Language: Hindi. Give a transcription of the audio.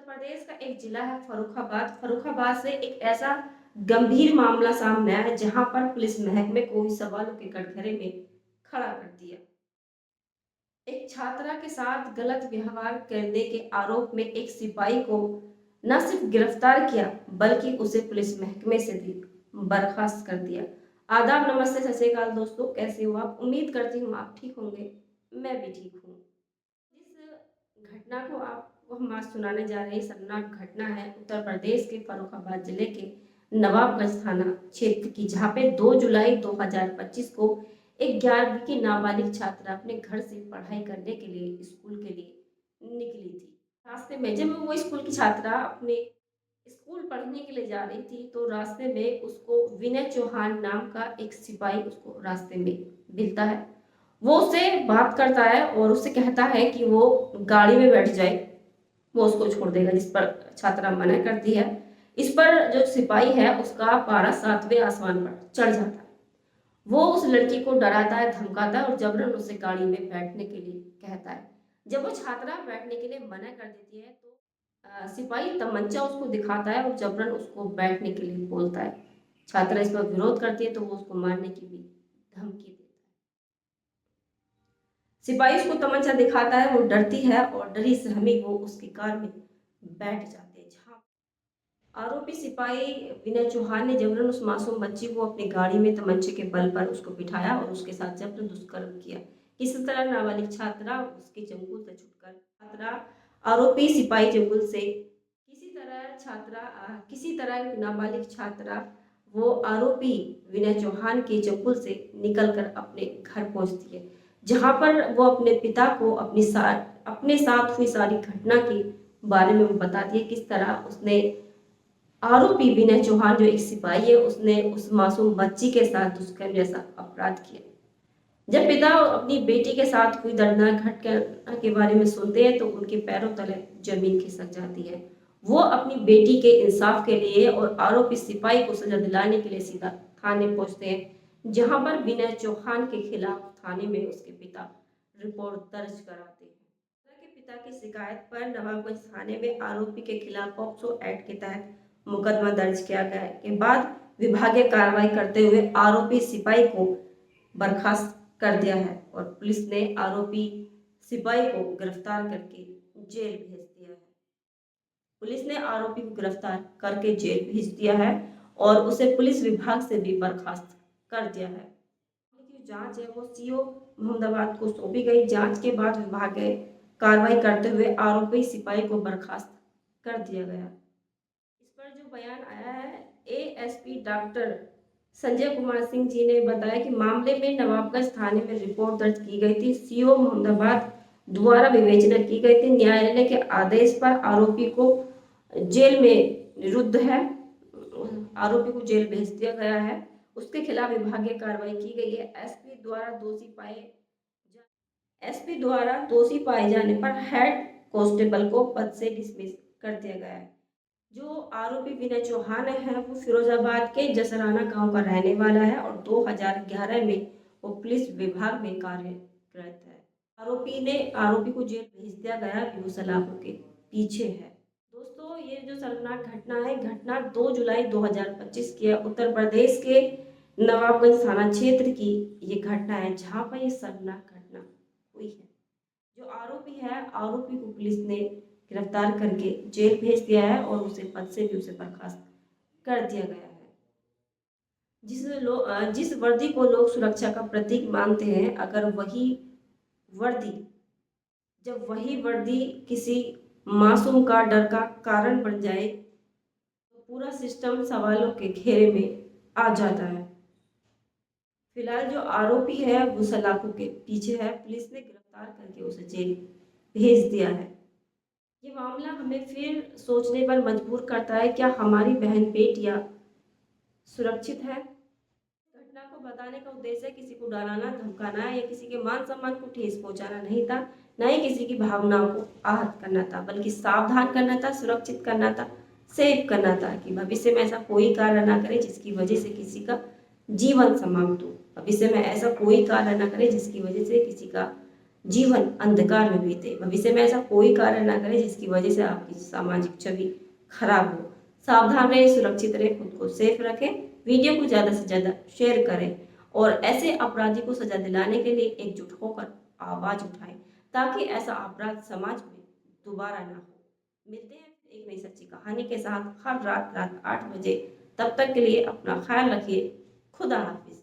प्रदेश का एक जिला है फर्रुखाबाद। फर्रुखाबाद से एक ऐसा गंभीर मामला सामने आया है जहां पर पुलिस महकमे को ही सवालों के कटघरे में खड़ा कर दिया। एक छात्रा के साथ गलत व्यवहार करने के आरोप में एक सिपाही को न सिर्फ गिरफ्तार किया बल्कि उसे पुलिस महकमे से भी बर्खास्त कर दिया। आदाब, नमस्ते, सत श्री अकाल दोस्तों, कैसे हो आप? उम्मीद करती हूँ आप ठीक होंगे। मैं भी ठीक हूँ। जिस घटना को आपको हम आज सुनाने जा रहे हैं, शर्मनाक घटना है उत्तर प्रदेश के फर्रुखाबाद जिले के नवाबगंज थाना क्षेत्र की, जहां पे 2 जुलाई 2025 को एक 11वीं की नाबालिग छात्रा अपने घर से पढ़ाई करने के लिए स्कूल के लिए निकली थी। रास्ते में जब वो स्कूल की छात्रा अपने स्कूल पढ़ने के लिए जा रही थी तो रास्ते में उसको विनय चौहान नाम का एक सिपाही उसको रास्ते में मिलता है। वो उससे बात करता है और उससे कहता है कि वो गाड़ी में बैठ जाए, वो उसको छोड़ देगा, जिस पर छात्रा मना करती है। इस पर जो सिपाही है उसका पारा 7वें आसमान पर चढ़ जाता है। वो उस लड़की को डराता है, धमकाता है और जबरन उसे गाड़ी में बैठने के लिए कहता है। जब वो छात्रा बैठने के लिए मना कर देती है तो सिपाही तमंचा उसको दिखाता है और जबरन उसको बैठने के लिए बोलता है। छात्रा इस पर विरोध करती है तो वो उसको मारने की भी धमकी देता है। सिपाही उसको तमंचा दिखाता है, वो डरती है और डरी सहमी वो उसकी कार में बैठ जाते हैं। जहाँ आरोपी सिपाही विनय चौहान ने जबरन उस मासूम बच्ची को अपनी गाड़ी में तमंचे के बल पर उसको बिठाया और उसके साथ जबरन दुष्कर्म किया। किसी तरह नाबालिग छात्रा उसके चंगुल से छुटकर छात्रा आरोपी सिपाही चंगुल से किसी तरह नाबालिग छात्रा वो आरोपी विनय चौहान के चंगुल से निकलकर अपने घर पहुंचती है, जहां पर वो अपने पिता को अपने साथ हुई सारी घटना के बारे में बताती है। किस तरह उसने आरोपी विनय चौहान जो एक सिपाही है उसने उस मासूम बच्ची के साथ दुष्कर्म जैसा अपराध किया। जब पिता अपनी बेटी के साथ हुई दर्दनाक घटना के बारे में सुनते हैं तो उनके पैरों तले जमीन खिसक जाती है। वो अपनी बेटी के इंसाफ के लिए और आरोपी सिपाही को सजा दिलाने के लिए सीधा थाने पहुंचते हैं, जहां पर विनय चौहान के खिलाफ थाने में उसके पिता रिपोर्ट दर्ज कराते हैं। के पिता की शिकायत पर नवाबगंज थाने में आरोपी के खिलाफ पॉक्सो एक्ट के तहत मुकदमा दर्ज किया गया के बाद विभागीय कार्रवाई करते हुए आरोपी सिपाही को बर्खास्त कर दिया है और पुलिस ने आरोपी सिपाही को गिरफ्तार करके जेल भेज दिया है। पुलिस ने आरोपी को गिरफ्तार करके जेल भेज दिया है और उसे पुलिस विभाग से भी बर्खास्त कर दिया है। जांच है वो सीओ मोहम्मदाबाद को सौंपी गई। जांच के बाद विभाग कार्रवाई करते हुए आरोपी सिपाही को बर्खास्त कर दिया गया। इस पर जो बयान आया है, एएसपी डॉक्टर संजय कुमार सिंह जी ने बताया कि मामले में नवाबगंज थाने में रिपोर्ट दर्ज की गई थी। सीओ मोहम्मदाबाद द्वारा विवेचना की गई थी। न्यायालय के आदेश पर आरोपी को जेल में निरुद्ध है, आरोपी को जेल भेज दिया गया है। उसके खिलाफ विभागीय कार्रवाई की गई है। एसपी द्वारा दोषी पाए जाने पर हेड कांस्टेबल को पद से डिसमिस कर दिया गया है। जो आरोपी विनय चौहान है वो फिरोजाबाद के जसराना गांव का रहने वाला है और 2011 में वो पुलिस विभाग में कार्यरत है। आरोपी को जेल भेज दिया गया कि वो सलाखों के पीछे है। दोस्तों, ये जो शर्मनाक घटना है, घटना 2 जुलाई 2025 की है। उत्तर प्रदेश के नवाबगंज थाना क्षेत्र की ये घटना है जहां पर ये शर्मनाक घटना हुई है। जो आरोपी को पुलिस ने गिरफ्तार करके जेल भेज दिया है और उसे पद से भी उसे बर्खास्त कर दिया गया है। जिस वर्दी को लोग सुरक्षा का प्रतीक मानते हैं, अगर वही वर्दी किसी मासूम का डर का कारण बन जाए तो पूरा सिस्टम सवालों के घेरे में आ जाता है। फिलहाल जो आरोपी है वो सलाखों के पीछे है। पुलिस ने गिरफ्तार करके उसे जेल भेज दिया है। ये मामला हमें फिर सोचने पर मजबूर करता है, क्या हमारी बहन बेटियां सुरक्षित है? घटना को बताने का उद्देश्य किसी को डराना, धमकाना या किसी के मान सम्मान को ठेस पहुंचाना नहीं था, न ही किसी की भावनाओं को आहत करना था, बल्कि सावधान करना था, सुरक्षित करना था, सेव करना था कि भविष्य में ऐसा कोई कार्य ना करे जिसकी वजह से किसी का जीवन समाप्त हो। भविष्य में ऐसा कोई कार्य ना करे जिसकी वजह से किसी का जीवन अंधकार में बीते। भविष्य में ऐसा कोई कार्य ना करें जिसकी वजह से आपकी सामाजिक छवि खराब हो। सावधान रहें, सुरक्षित रहें, खुद को सेफ रखें, वीडियो को ज़्यादा से ज़्यादा शेयर करें और ऐसे अपराधी को सजा दिलाने के लिए एकजुट होकर आवाज़ उठाएं ताकि ऐसा अपराध समाज में दोबारा ना हो। मिलते हैं एक नई सच्ची कहानी के साथ हर रात 8 बजे। तब तक के लिए अपना ख्याल रखिए। खुदा हाफिज।